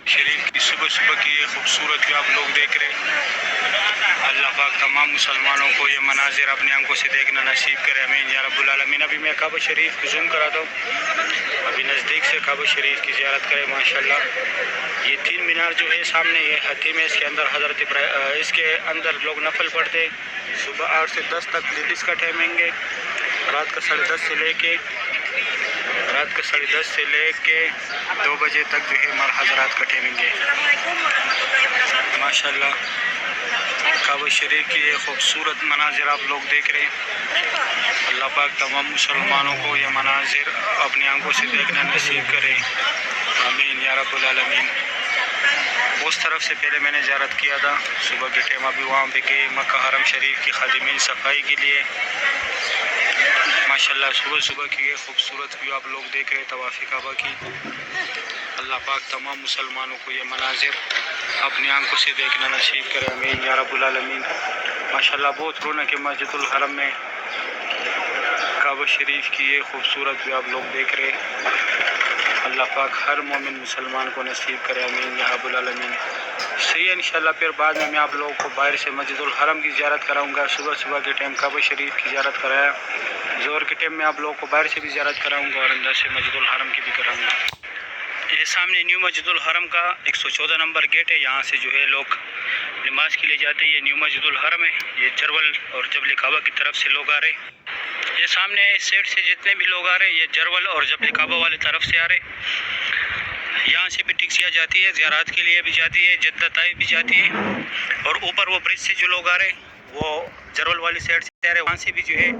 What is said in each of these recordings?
شریف کی صبح صبح کی یہ خوبصورت جو آپ لوگ دیکھ رہے ہیں، اللہ پاک تمام مسلمانوں کو یہ مناظر اپنے آنکھوں سے دیکھنا نصیب کرے، آمین یا رب العالمین۔ ابھی میں کعبہ شریف کو زوم کراتا ہوں، ابھی نزدیک سے کعبہ شریف کی زیارت کرے ماشاءاللہ۔ یہ 3 مینار جو ہے سامنے یہ حتیم ہے، اس کے اندر اس کے اندر لوگ نفل پڑھتے، صبح 8 سے 10 تک لیڈیز کا ٹائمنگ ہے، رات کا 10:30 سے لے کے 2 بجے تک جو ہے ہمارا حضرات کا ٹائمنگ ہے ماشاءاللہ۔ کعبہ شریف کی یہ خوبصورت مناظر آپ لوگ دیکھ رہے ہیں، اللہ پاک تمام مسلمانوں کو یہ مناظر اپنی آنکھوں سے دیکھنا نصیب کرے، آمین یا رب العالمین۔ اس طرف سے پہلے میں نے زیارت کیا تھا صبح کے ٹائم، ابھی وہاں پہ گئے مکہ حرم شریف کی خادمین صفائی کے لیے ماشاءاللہ۔ صبح صبح کی یہ خوبصورت ویو آپ لوگ دیکھ رہے ہیں طواف کعبہ کی، اللہ پاک تمام مسلمانوں کو یہ مناظر اپنی آنکھوں سے دیکھنا نصیب کرے، آمین یا رب العالمین۔ ماشاءاللہ بہت رونق ہے مسجد الحرم میں، کعبہ شریف کی یہ خوبصورت ویو آپ لوگ دیکھ رہے ہیں، اللہ پاک ہر مومن مسلمان کو نصیب کرے، آمین یا رب العالمین۔ صحیح ہے انشاءاللہ، پھر بعد میں آپ لوگوں کو باہر سے مسجد الحرم کی زیارت کراؤں گا، صبح صبح کے ٹائم کعبہ شریف کی زیارت کرایا، ظہر کے ٹائم میں آپ لوگوں کو باہر سے بھی زیارت کراؤں گا اور اندر سے مسجد الحرم کی بھی کراؤں گا۔ یہ سامنے نیو مسجد الحرم کا 114 نمبر گیٹ ہے، یہاں سے جو ہے لوگ نماز کے لیے جاتے ہیں، یہ نیو مسجد الحرم ہے، یہ جرول اور جبل کعبہ کی طرف سے لوگ آ رہے، یہ سامنے اس سائڈ سے جتنے بھی لوگ آ رہے یہ جرول اور جبل کعبہ والے طرف سے آ رہے، یہاں سے بھی ٹیکسیاں جاتی ہے، زیارات کے لیے بھی جاتی ہے، جدہ طائف بھی جاتی ہے، اور اوپر وہ برج سے جو لوگ آ رہے وہ جرول والی سائڈ سے آ رہے، وہاں سے بھی جو ہے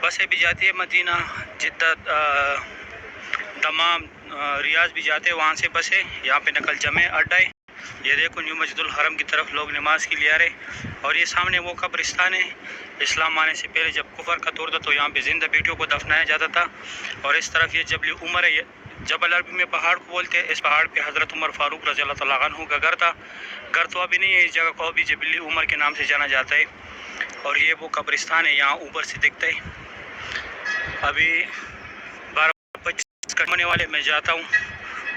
بسیں بھی جاتی ہے، مدینہ، جدہ، دمام، ریاض بھی جاتے ہیں وہاں سے بسیں، یہاں پہ نقل جمع اڈا ہے۔ یہ دیکھو نیو مسجد الحرم کی طرف لوگ نماز کے لیے آ رہے، اور یہ سامنے وہ قبرستان ہے، اسلام آنے سے پہلے جب کفر کا دور تھا تو یہاں پہ زندہ بیٹیوں کو دفنایا جاتا تھا، اور اس طرف یہ جبل عمر ہے، جبل عربی میں پہاڑ کو بولتے ہیں، اس پہاڑ پہ حضرت عمر فاروق رضی اللہ تعالیٰ عنہ کا گھر تھا، گھر تو ابھی نہیں ہے، اس جگہ کو ابھی جبل عمر کے نام سے جانا جاتا ہے، اور یہ وہ قبرستان ہے یہاں اوپر سے دکھتا ہے۔ ابھی 12:25 ہونے والے، میں جاتا ہوں،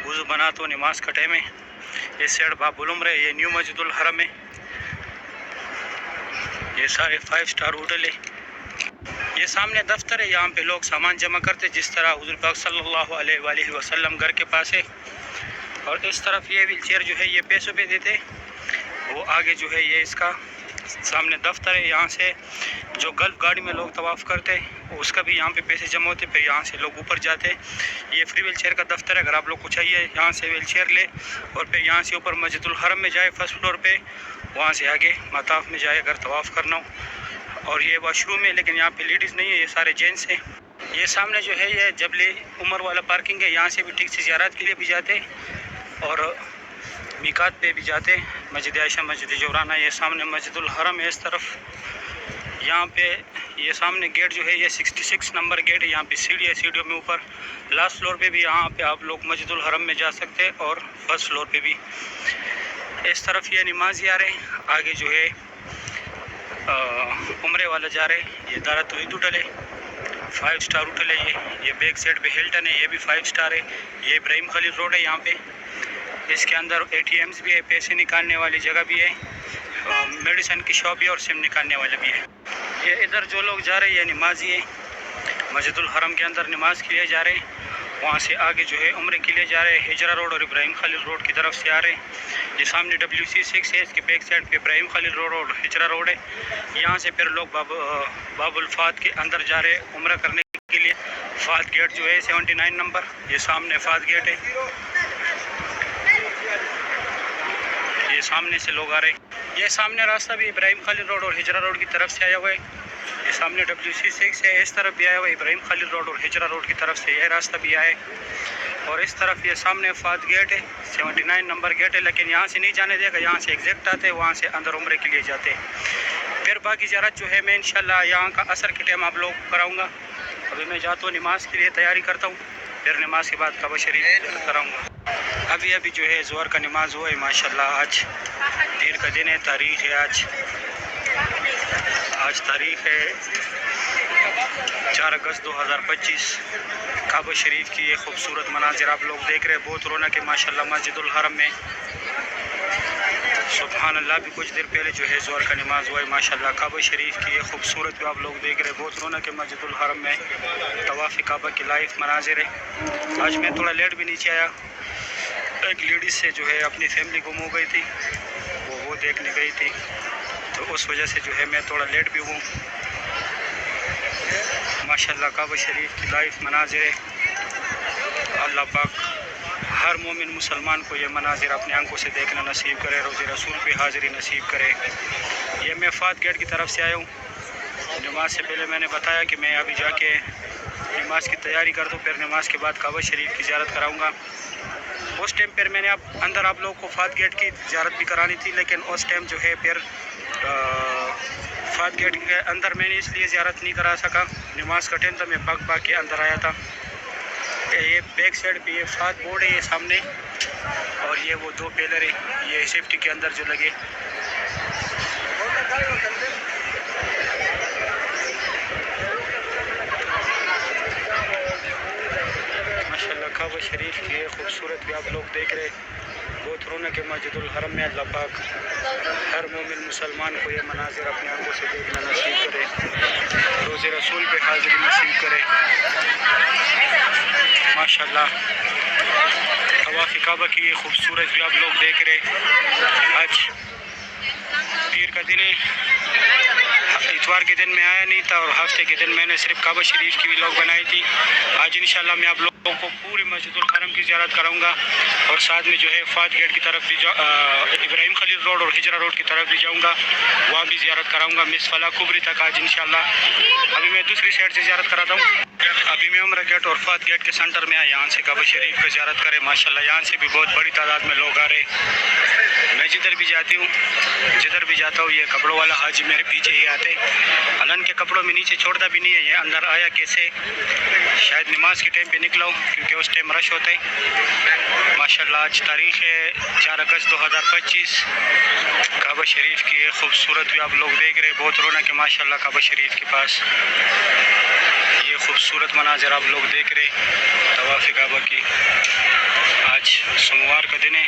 وضو بناتا ہوں، نماز کا ٹائم ہے، اس سائڈ باب العمر ہے، یہ نیو مسجد الحرم ہے، یہ سارے 5 سٹار ہوٹل ہے، یہ سامنے دفتر ہے، یہاں پہ لوگ سامان جمع کرتے جس طرح حضور پاک صلی اللہ علیہ وآلہ وسلم گھر کے پاس ہے، اور اس طرف یہ ویل چیئر جو ہے یہ پیسوں پہ دیتے، وہ آگے جو ہے یہ اس کا سامنے دفتر ہے، یہاں سے جو گلف گاڑی میں لوگ طواف کرتے اس کا بھی یہاں پہ پیسے جمع ہوتے، پھر یہاں سے لوگ اوپر جاتے، یہ فری ویل چیئر کا دفتر ہے، اگر آپ لوگ کو چاہیے یہاں سے ویل چیئر لے اور پھر یہاں سے اوپر مسجد الحرم میں جائے فرسٹ فلور پہ، وہاں سے آگے مطاف میں جائے اگر طواف کرنا ہو، اور یہ واش روم ہے لیکن یہاں پہ لیڈیز نہیں ہے، یہ سارے جینٹس ہیں۔ یہ سامنے جو ہے یہ جبل عمر والا پارکنگ ہے، یہاں سے بھی ٹیکسی زیارات کے لیے بھی جاتے اور میقات پہ بھی جاتے، مسجد عائشہ، مسجد جورانہ، یہ سامنے مسجد الحرم ہے اس طرف، یہاں پہ یہ سامنے گیٹ جو ہے یہ 66 نمبر گیٹ ہے، یہاں پہ سیڑھی ہے، سیڑھیوں میں اوپر لاسٹ فلور پہ بھی یہاں پہ آپ لوگ مسجد الحرم میں جا سکتے اور فرسٹ فلور پہ بھی۔ اس طرف یہ نمازی آ رہے، آگے جو ہے عمرے والا جا رہے، یہ دارا توحید ہوٹل ہے، 5 سٹار ہوٹل ہے، یہ بیک سائڈ پہ ہلٹن ہے، یہ بھی 5 سٹار ہے، یہ ابراہیم خلیل روڈ ہے، یہاں پہ اس کے اندر ATMs بھی ہے، پیسے نکالنے والی جگہ بھی ہے، میڈیسن کی شاپ بھی اور سم نکالنے والے بھی ہے۔ یہ ادھر جو لوگ جا رہے ہیں یہ نمازی ہے، مسجد الحرم کے اندر نماز کے لیے جا رہے ہیں، وہاں سے آگے جو ہے عمرے کے لیے جا رہے ہیں، ہجرہ روڈ اور ابراہیم خلیل روڈ کی طرف سے آ رہے ہیں، یہ سامنے WC6 ہے، اس کے بیک سائڈ پہ ابراہیم خلیل روڈ اور ہجرہ روڈ ہے، یہاں سے پھر لوگ باب الفات کے اندر جا رہے ہیں عمرہ کرنے کے لیے، فات گیٹ جو ہے 79 نمبر، یہ سامنے فات گیٹ ہے، یہ سامنے سے لوگ آ رہے ہیں، یہ سامنے راستہ بھی ابراہیم خلیل روڈ اور ہجرہ روڈ کی طرف سے آیا ہوا ہے، یہ سامنے WC6 ہے، اس طرف بھی آیا ہوا ہے ابراہیم خلیل روڈ اور ہجرہ روڈ کی طرف سے یہ راستہ بھی آیا ہے، اور اس طرف یہ سامنے فات گیٹ ہے 79 نمبر گیٹ ہے، لیکن یہاں سے نہیں جانے دے گا، یہاں سے ایگزیکٹ آتے وہاں سے اندر عمرے کے لیے جاتے ہیں۔ پھر باقی زیارت جو ہے میں انشاءاللہ یہاں کا عصر کے ٹائم آپ لوگوں کو کراؤں گا، ابھی میں جاتا ہوں نماز کے لیے تیاری کرتا ہوں، پھر نماز کے بعد کعبہ شریف کراؤں گا۔ ابھی جو ہے ظہر کا نماز ہوا ہے ماشاءاللہ، آج دیر کا دن ہے، تاریخ ہے آج تاریخ ہے 4 اگست 2025۔ کعبہ شریف کی یہ خوبصورت مناظر آپ لوگ دیکھ رہے ہیں، بہت رونق ہے ماشاءاللہ مسجد الحرم میں۔ سبحان اللہ، بھی کچھ دیر پہلے جو ہے ظہر کا نماز ہوا ہے ماشاءاللہ۔ کعبہ شریف کی یہ خوبصورت جو آپ لوگ دیکھ رہے ہیں، بہت رونق ہے مسجد الحرم میں۔ طواف کعبہ کی لائیو مناظر ہے۔ آج میں تھوڑا لیٹ بھی نیچے آیا، ایک لیڈیز سے جو ہے اپنی فیملی گم ہو گئی تھی، وہ دیکھنے گئی تھی، تو اس وجہ سے جو ہے میں تھوڑا لیٹ بھی ہوں۔ ماشاءاللہ کعبہ شریف کی لائیو مناظر ہے۔ اللہ پاک ہر مومن مسلمان کو یہ مناظر اپنے آنکھوں سے دیکھنا نصیب کرے، روز رسول پہ حاضری نصیب کرے۔ یہ میں فات گیٹ کی طرف سے آیا ہوں۔ نماز سے پہلے میں نے بتایا کہ میں ابھی جا کے نماز کی تیاری کر دوں، پھر نماز کے بعد کعبہ شریف کی زیارت کراؤں گا۔ اس ٹائم پر میں نے اندر آپ لوگوں کو فات گیٹ کی زیارت بھی کرانی تھی، لیکن اس ٹائم جو ہے پھر فات گیٹ کے اندر میں نے اس لیے زیارت نہیں کرا سکا، نماز کا ٹائم تھا، میں بھاگ کے اندر آیا تھا۔ یہ بیک سائڈ پہ یہ فات بورڈ ہے، یہ سامنے، اور یہ وہ 2 پیلر ہے یہ سیفٹی کے اندر جو لگے۔ ماشاءاللہ کعبہ شریف کی یہ خوبصورت بھی آپ لوگ دیکھ رہے، بہت رونق ہے مسجد الحرم میں۔ اللہ پاک ہر مومن مسلمان کو یہ مناظر اپنے آنکھوں سے دیکھنا نصیب کرے، روز رسول پہ حاضری نصیب کرے ماشاءاللہ۔ طواف کعبہ کی یہ خوبصورت بھی آپ لوگ دیکھ رہے۔ آج پیر کا دن ہے، اتوار کے دن میں آیا نہیں تھا، اور ہفتے کے دن میں نے صرف کعبہ شریف کی ولاگ بنائی تھی۔ آج انشاءاللہ میں آپ لوگوں کو پوری مسجد الحرم کی زیارت کراؤں گا، اور ساتھ میں جو ہے فات گیٹ کی طرف بھی ابراہیم خلیل روڈ اور ہجرہ روڈ کی طرف بھی جاؤں گا، وہاں بھی زیارت کراؤں گا، مس فلا کبری تک آج انشاءاللہ۔ ابھی میں دوسری سائڈ سے زیارت کراتا ہوں۔ ابھی میں عمرہ گیٹ اور فات گیٹ کے سینٹر میں آیا، یہاں سے کعبہ شریف کی زیارت کرے ماشاءاللہ۔ یہاں سے بھی بہت بڑی تعداد میں لوگ آ رہے۔ میں جدھر بھی جاتا ہوں یہ کپڑوں والا حاجی میرے پیچھے ہی آتے، علن کے کپڑوں میں نیچے چھوڑتا بھی نہیں ہے۔ یہ اندر آیا کیسے؟ شاید نماز کے ٹائم پہ نکلا ہوں، کیونکہ اس ٹائم رش ہوتا ہے ماشاءاللہ۔ آج تاریخ ہے 4 اگست 2025۔ کعبہ شریف کی یہ خوبصورت بھی آپ لوگ دیکھ رہے، بہت رونق ہے ماشاءاللہ کعبہ شریف کے پاس۔ یہ خوبصورت مناظر آپ لوگ دیکھ رہے طواف کعبہ کی۔ آج سوموار کا دن ہے۔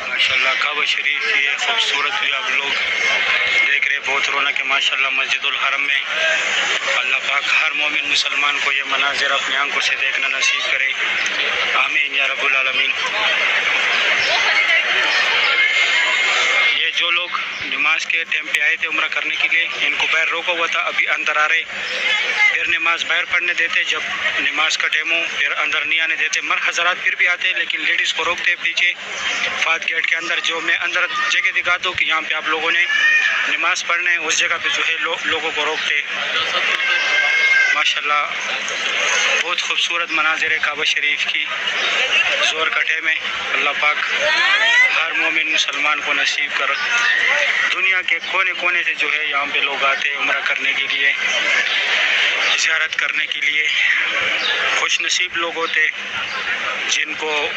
ماشاءاللہ کعبہ شریف کی یہ خوبصورت بھی آپ لوگ دیکھ رہے، بہت رونق ہے ماشاءاللہ مسجد الحرم میں۔ اللہ پاک ہر مومن مسلمان کو یہ مناظر اپنی آنکھوں سے دیکھنا نصیب کرے، آمین یا رب العالمین۔ یہ جو لوگ نماز کے ٹائم پہ آئے تھے عمرہ کرنے کے لیے، ان کو باہر روکا ہوا تھا، ابھی اندر آ رہے، پھر نماز باہر پڑھنے دیتے، جب نماز کا ٹائم ہو پھر اندر نہیں آنے دیتے۔ مر حضرات پھر بھی آتے، لیکن لیڈیز کو روکتے پیچھے فات گیٹ کے اندر۔ جو میں اندر جگہ دکھاتا ہوں کہ یہاں پہ آپ لوگوں نے نماز پڑھنا ہے، اس جگہ پہ جو ہے لوگوں کو روکتے ماشاءاللہ۔ بہت خوبصورت مناظر ہے کعبہ شریف کی، ظہر کا ٹائم ہے۔ اللہ پاک ہر مومن مسلمان کو نصیب کر۔ دنیا کے کونے کونے سے جو ہے یہاں پہ لوگ آتے عمرہ کرنے کے لیے، زیارت کرنے کے لیے۔ خوش نصیب لوگ ہوتے جن کو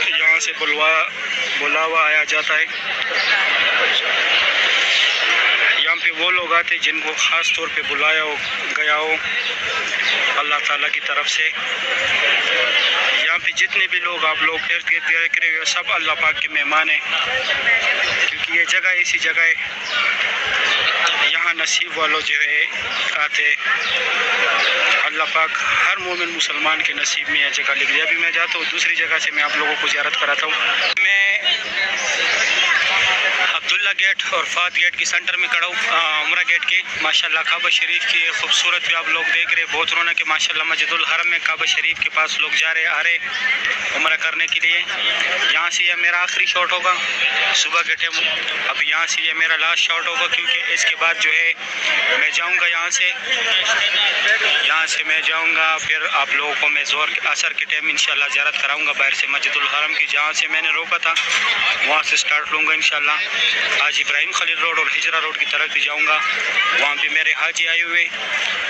یہاں سے بلاوا آیا جاتا ہے۔ یہاں پہ وہ لوگ آتے جن کو خاص طور پہ بلایا گیا ہو اللہ تعالیٰ کی طرف سے۔ یہاں پہ جتنے بھی لوگ آپ لوگ ارد گرد دیکھ رہے ہو، سب اللہ پاک کے مہمان ہیں، کیونکہ یہ جگہ ایسی جگہ ہے یہاں نصیب والوں جو ہے آتے۔ اللہ پاک ہر مومن مسلمان کے نصیب میں یہ جگہ لکھ دیا۔ ابھی میں جاتا ہوں دوسری جگہ سے، میں آپ لوگوں کو زیارت کراتا ہوں۔ میں عبداللہ گیٹ اور فات گیٹ کی سینٹر میں کھڑا ہوں، عمرہ گیٹ کے ماشاءاللہ۔ کعبہ شریف کی یہ خوبصورت بھی آپ لوگ دیکھ رہے، بہت رونق ہے ماشاءاللہ مسجد الحرم میں۔ کعبہ شریف کے پاس لوگ جا رہے آ رہے عمرہ کرنے کے لیے۔ یہاں سے یہ میرا آخری شاٹ ہوگا صبح کے ٹائم، اب یہاں سے یہ میرا لاسٹ شاٹ ہوگا، کیونکہ اس کے بعد جو ہے میں جاؤں گا یہاں سے میں جاؤں گا، پھر آپ لوگوں کو میں ظہر عصر کے ٹائم انشاءاللہ زیارت کراؤں گا باہر سے مسجد الحرم کی، جہاں سے میں نے روکا تھا وہاں سے سٹارٹ لوں گا انشاءاللہ۔ آج ابراہیم خلیل روڈ اور ہجرا روڈ کی طرف بھی جاؤں گا. وہاں پہ میرے حاجی آئے ہوئے,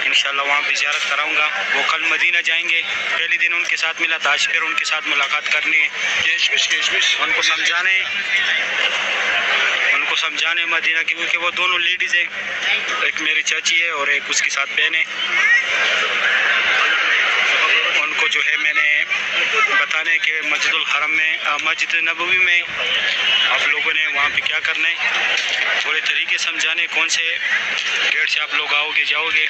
انشاءاللہ وہاں پہ زیارت کراؤں گا. وہ کل مدینہ جائیں گے, پہلے دن ان کے ساتھ ملا تھا, آج پھر ان کے ساتھ ملاقات کرنی ہے. ان کو سمجھانے مدینہ کی, کیونکہ وہ دونوں لیڈیز ہیں, ایک میری چاچی ہے اور ایک اس کے ساتھ بہن ہے. ان کو جو ہے میں نے بتانے کہ مسجد الحرم میں, مسجد نبوی میں آپ لوگوں نے وہاں پہ کیا کرنا ہے, پورے طریقے سمجھانے کون سے گیٹ سے آپ لوگ آؤ گے جاؤ گے.